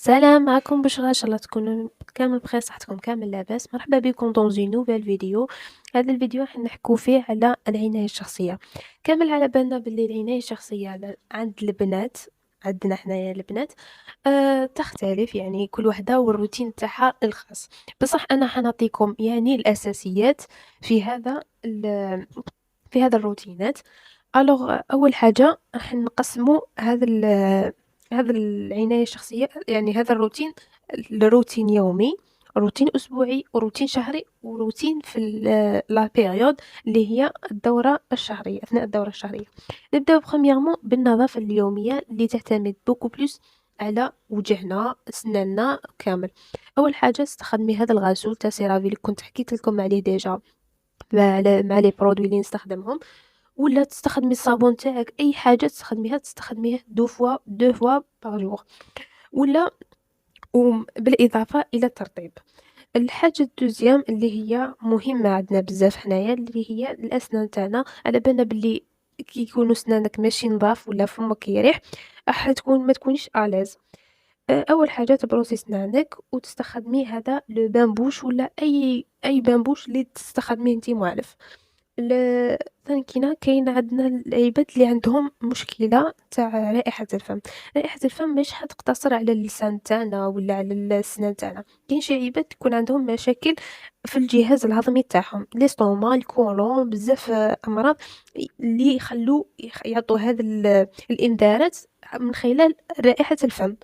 سلام معكم بشرى، ان شاء الله تكونوا كامل بخير، صحتكم كامل لاباس. مرحبا بكم dans une nouvelle فيديو. هذا الفيديو راح نحكوا فيه على العناية الشخصية. كامل على بالنا باللي العناية الشخصية عند البنات، عندنا حنايا البنات تختلف، يعني كل وحدة والروتين تاعها الخاص. بصح انا حنعطيكم يعني الاساسيات في هذا الروتينات. اول حاجه راح نقسموا هذا العنايه الشخصيه، يعني هذا الروتين لروتين يومي، روتين اسبوعي، وروتين شهري، وروتين في لا بيريود اللي هي الدوره الشهريه، اثناء الدوره الشهريه. نبدا بخوميامون بالنظافه اليوميه اللي تعتمد بوكو بلوس على وجهنا سناننا كامل. اول حاجه تستخدمي هذا الغسول تاع سيرافي اللي كنت حكيت لكم عليه ديجا، مع لي برودوي اللي نستخدمهم. ولا تستخدمي الصابون تاعك، اي حاجه تستخدميه دو فوا باغ جور. ولا بالاضافه الى الترطيب. الحاجه الدوزيام اللي هي مهمه عندنا بزاف حنايا، اللي هي الاسنان تاعنا. على بالنا باللي كي يكونوا سنانك ماشي نظاف ولا فمك يريح، راح تكون ما تكونيش اليز. اول حاجه تبروسي سنانك وتستخدمي هذا لو بامبوش، ولا اي بامبوش اللي تستخدميه انت معلف. ثاني كاين عندنا العباد اللي عندهم مشكلة تاع رائحة الفم. رائحة الفم مش حتقتصر على اللسان تاعنا ولا على السنان تاعنا. كاين شي عباد تكون عندهم مشاكل في الجهاز الهضمي تاعهم، ليستوما، الكولون، بزاف امراض اللي يعطوا هذا الانذارات من خلال رائحة الفم.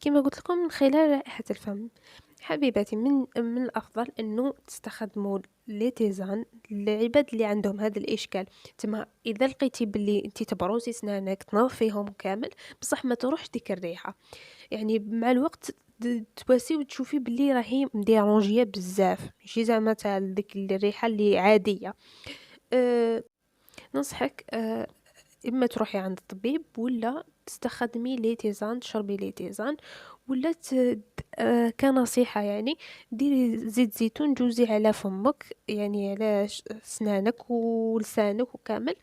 كما قلت لكم من خلال رائحة الفم. حبيباتي، من الافضل انه تستخدموا لي تيزان للعباد اللي عندهم هذا الاشكال. تما اذا لقيتي باللي انت تبروسي سنانك تنظفيهم كامل، بصح ما تروحش ديك الريحه، يعني مع الوقت تواسي وتشوفي باللي راهي مديرونجيه بزاف، ماشي زعما تاع ديك الريحه اللي عاديه. أه ننصحك اما تروحي عند الطبيب، ولا تستخدمي لي تيزان، تشربي لي تيزان. ولا كنصيحة يعني، ديري زيت زيتون جوزي على فمك، يعني على سنانك ولسانك وكامل.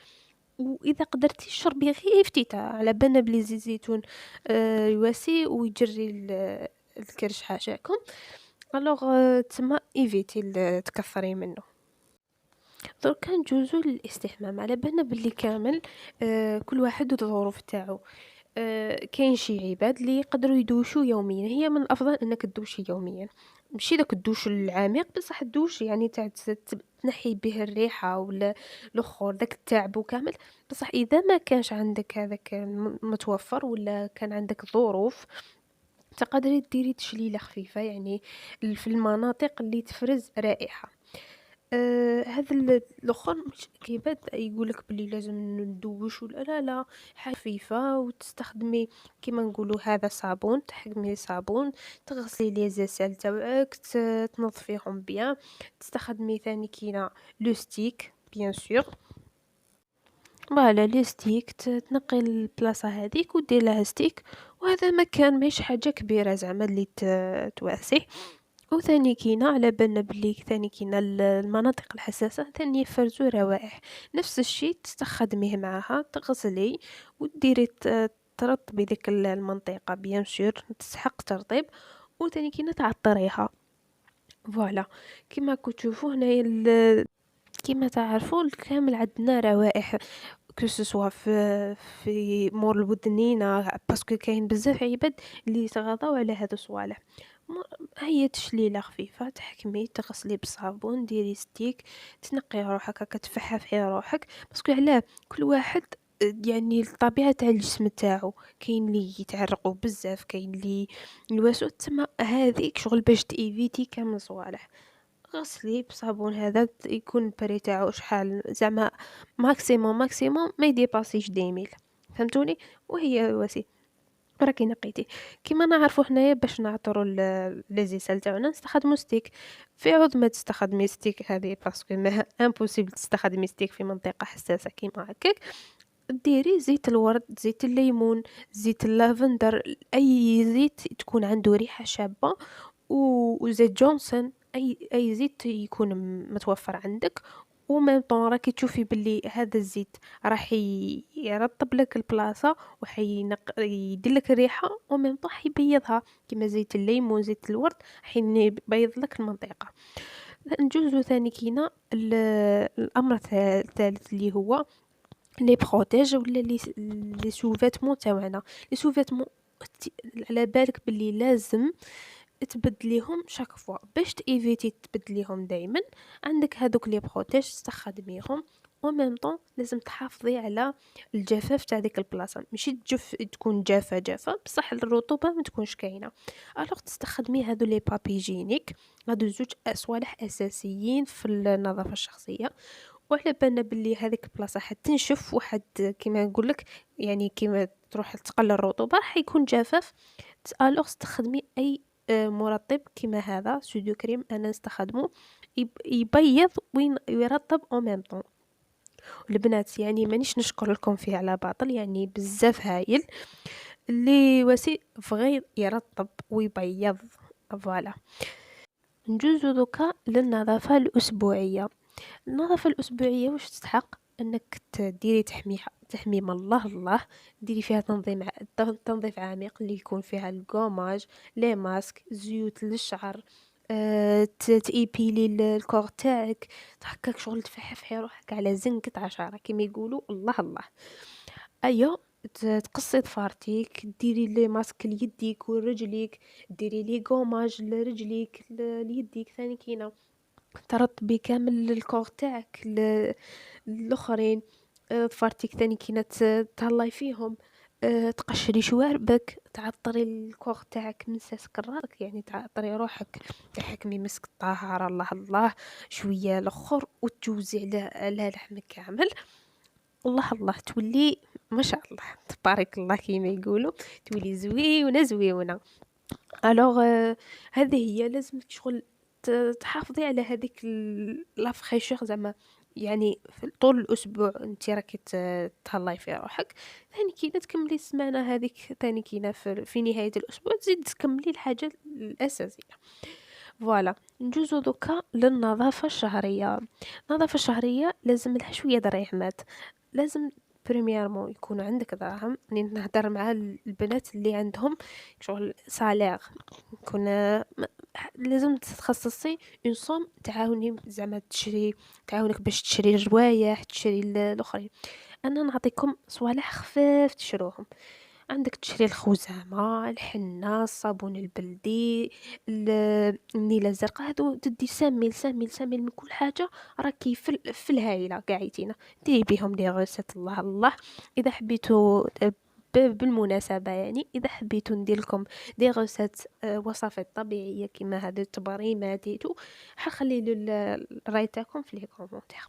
واذا قدرتي شربي غير فتيتة، على بالنا بلي زيت زيتون يواسي ويجري الكرش حاشاكم. الوغ تما ايفيتي تكثري منه. دركا نجوزو للاستحمام. على بالنا باللي كامل كل واحد والظروف تاعو. كاين شي عباد اللي يقدروا يدوشوا يوميا، هي من الافضل انك تدوشي يوميا، ماشي داك الدوش العميق، بصح الدوش يعني تاع تنحي به الريحه ولا الاخر داك التعب وكامل. بصح اذا ما كانش عندك هذاك متوفر، ولا كان عندك ظروف، تقدري ديري تشليله خفيفه، يعني في المناطق اللي تفرز رائحه. هذا الآخر مش كيبان يقول لك بلي لازم ندوش، ولا لا لا، حاجة خفيفة وتستخدمي كيما نقولوا هذا صابون، تحكمي صابون، تغسلي لي زاسال تاوعك، تنظفيهم بيان. تستخدمي ثاني كينا لو ستيك بيان سور. فوالا لي ستيك تنقي البلاصة هذيك ودير لها ستيك. وهذا مكان ماهيش حاجة كبيرة زعما اللي تواسيه. وثاني كينا على بالنا بلي ثاني كينا المناطق الحساسة ثاني يفرزوا روائح. نفس الشيء تستخدميه معها، تغسلي وديري ترطبي ديك المنطقة بيان سور، تسحق ترطيب. وثاني كينا تعطريها. فوالا كما كتشوفوا هنايا كما تعرفوا كامل عندنا روائح، سوا في مور الودنينا، باسكو كاين بزاف عباد اللي يتغاضاو على هادو الصوالح. هي تشليله خفيفه، تحكمي تغسلي بصابون، ديري ستيك، تنقي روحك هكا، تفحفحي روحك. باسكو علاه كل واحد يعني الطبيعه تاع الجسم تاعو، كاين اللي يتعرقوا بزاف، كاين اللي الواسو. تما هذيك شغل باش تيفيتي كامل صوالح. غسلي بصابون، هذا يكون البري تاعو شحال زعما ماكسيموم ما يديباسيش 2000، فهمتوني؟ وهي واسي راكي نقيتي. كيما نعرفوا حنايا باش نعطروا لي زيسال تاعنا نستخدموا ستيك. في عوض ما تستخدمي ستيك هذه، باسكو ما امبوسيبل تستخدمي ستيك في منطقه حساسه كيما هكاك، ديري زيت الورد، زيت الليمون، زيت اللافندر، اي زيت تكون عنده ريحه شابه. وزيت جونسون اي زيت يكون متوفر عندك، وميم طون راكي تشوفي باللي هذا الزيت راح يرطب لك البلاصه، يدير لك الريحه، وميم طون يبيضها، كيما زيت الليمون زيت الورد حين يبيض لك المنطقه. نجوزو ثاني كينا الامر الثالث اللي هو لي بروتيج ولا لي سوفيتمون تاعنا. لي سوفيتمون على بالك باللي لازم تبدليهم شاك فوا باش تيفيتي تبدليهم دائما. عندك هذوك لي بروتيج تستخدميهم، و ميم طون لازم تحافظي على الجفاف تاع ديك البلاصه، ماشي تكون جافه بصح الرطوبه ما تكونش كاينه. الوغ تستخدمي هذو لي بابيجينيك، هادو زوج صوالح اساسيين في النظافه الشخصيه. وعلى بالنا باللي هذيك البلاصه حتنشف واحد كيما نقول لك، يعني كيما تروح تقلل الرطوبه راح يكون جفاف. الوغ استخدمي اي مرطب كيما هذا سودو كريم انا نستخدمه، يبيض ويرطب او ميم طون. البنات يعني مانيش نشكر لكم فيه على باطل، يعني بزاف هايل اللي وسي فغي يرطب ويبيض. فوالا نجوزو دوكا للنظافه الاسبوعيه. النظافة الأسبوعية واش تستحق أنك تديري تحميم الله، ديري فيها تنظيف عميق اللي يكون فيها الكوماج، لي ماسك، زيوت للشعر، تايبيلي الكور تاعك، هكاك شغل تفحفحي روحك على زنقة عشرة كما يقولوا. الله الله. ايوا تقصي ضفارتيك، ديري لي ماسك ليديك ورجليك، ديري لي كوماج لرجليك ليديك ثاني كينا، ترطبي كامل الكور تاعك الاخرين. ضفارتك ثاني كي تهلاي فيهم. تقشري شواربك، تعطري الكور تاعك من كرارك، يعني تعطري روحك، تحكمي مسك الطهارة. الله الله. شويه الاخر وتجوزي على لحمك كامل. الله الله تولي ما شاء الله تبارك الله كيما يقولوا، تولي زويونه زويونه. الوغ هذه هي لازم شغل تحافظي على هذيك لا فريشور زعما، يعني في طول الاسبوع انت راكي تهلاي في روحك. ثاني كينا تكملي السمانه هذيك، ثاني كينا في نهايه الاسبوع تزيد تكملي الحاجه الاساسيه. فوالا نجوزو دوكا للنظافه الشهريه. النظافه الشهريه لازم لها شويه دراهمات. لازم بريميرمون يكون عندك دراهم، راني نهضر مع البنات اللي عندهم شغل سالير، يكون لازم تخصصي اون صوم تعاوني زعما تعاونك باش تشري الروايح، تشري الاخرين. انا نعطيكم صوالح خفاف تشروهم. عندك تشري الخزامة، الحنة، الصابون البلدي، النيلة الزرقاء، هادو تدي ساميل ساميل ساميل من كل حاجة. راكي في الهايلة قاعدين ديري بيهم لي غوسات. الله الله. اذا حبيتو بالمناسبة يعني اذا حبيتو ندير لكم دي غوسات وصفات طبيعية كيما هاد التبريمات ديتو، حخلي الراي تاعكم في لي كومونتير.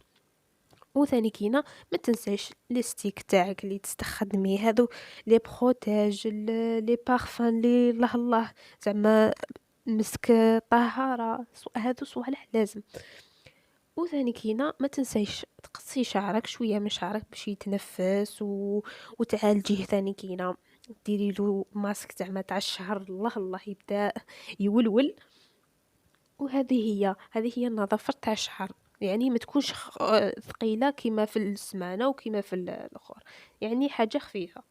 وثاني كينا ما تنساش لي ستيك تاعك اللي تستخدمي، هادو لي بروتيج، لي بارفان لي الله الله زعما مسك طهارة، هادو صوالح لازم. وثاني كينا ما تنسيش تقصي شعرك شويه من شعرك باش يتنفس وتعالجيه. ثاني كينا ديري له ماسك زعما تاع الشعر. الله الله يبدا يولول. هذه هي النظافه تاع الشعر، يعني ما تكونش ثقيله كيما في السمانه وكيما في الاخر، يعني حاجه خفيفه.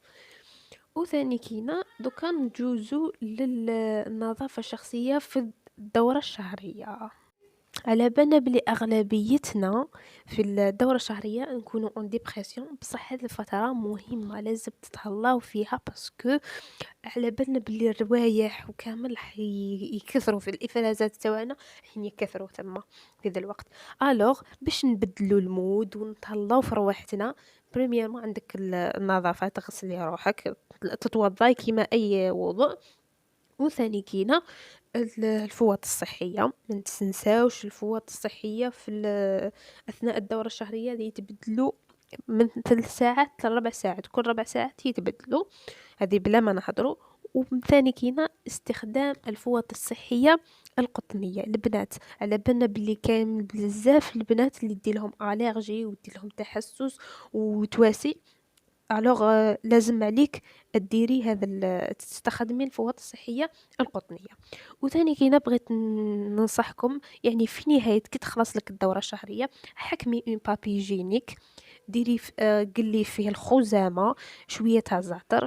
وثاني كينا دوكا نجوزو للنظافه الشخصيه في الدوره الشهريه. على بالنا بلي اغلبيتنا في الدوره الشهريه نكونوا اون ديبرسيون، بصح هذه الفتره مهمه لازم تتهلاو فيها باسكو على بالنا بلي الروايح وكامل يكثروا في الافرازات تاعنا، حين يكثروا تما في ذا الوقت. الوغ باش نبدلوا المود ونتهلاو في رواحتنا، بريميرمون عندك النظافه، تغسلي روحك، تتوضاي كيما اي وضوء. وثاني كينا الفوط الصحية، ما تنساوش الفوط الصحية في أثناء الدورة الشهرية اللي يتبدلوا من 3 ساعات ل4 ساعات، كل 4 ساعات يتبدلوا، هذه بلا ما نحضروا. وثاني كينا استخدام الفوط الصحية القطنية. البنات على بالنا بلي كان بزاف البنات اللي يديلهم الرجي ويديلهم تحسس وتواسي، الوغ لازم عليك ديري تستخدمي الفوط الصحية القطنية. وثاني كاينة بغيت ننصحكم، يعني في نهاية كي تخلص لك الدورة الشهرية، حكمي اون بابي جينيك، ديري قلي فيه الخزامة، شوية تاع زعتر،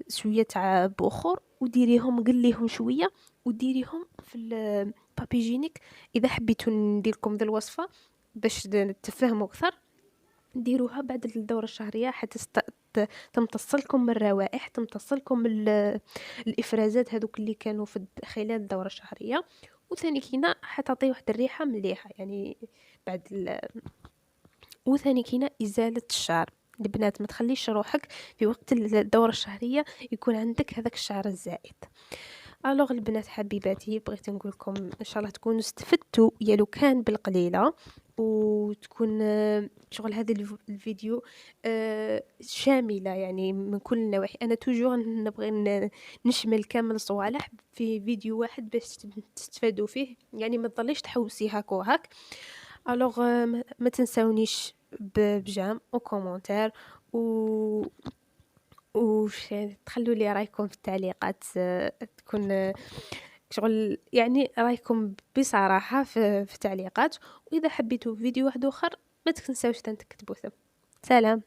شوية تاع بخور، وديريهم قليهم شوية، وديريهم في البابي جينيك. اذا حبيتو ندير لكم ذا الوصفة باش تفهموا اكثر، ديروها بعد الدورة الشهرية حتى تمتصلكم من الروائح، تمتصلكم الإفرازات هذوك اللي كانوا خلال الدورة الشهرية. وثاني كينا حتعطي واحد الريحة مليحة يعني بعد وثاني كينا إزالة الشعر. البنات ما تخليش روحك في وقت الدورة الشهرية يكون عندك هذاك الشعر الزائد. الوغ البنات حبيباتي، بغيت نقول لكم ان شاء الله تكونوا استفدتوا يا لو كان بالقليله، وتكون شغل هذا الفيديو شامله يعني من كل النواحي. انا توجور نبغي نشمل كامل الصوالح في فيديو واحد باش تستفادوا فيه، يعني ما تضليش تحوسي هاك وهاك. الوغ ما تنساونيش بجام وكومنتير و تخلوا لي رايكم في التعليقات، تكون شغل يعني رايكم بصراحة في التعليقات. وإذا حبيتوا فيديو واحد آخر ما تنساوش تكتبوا. سلام.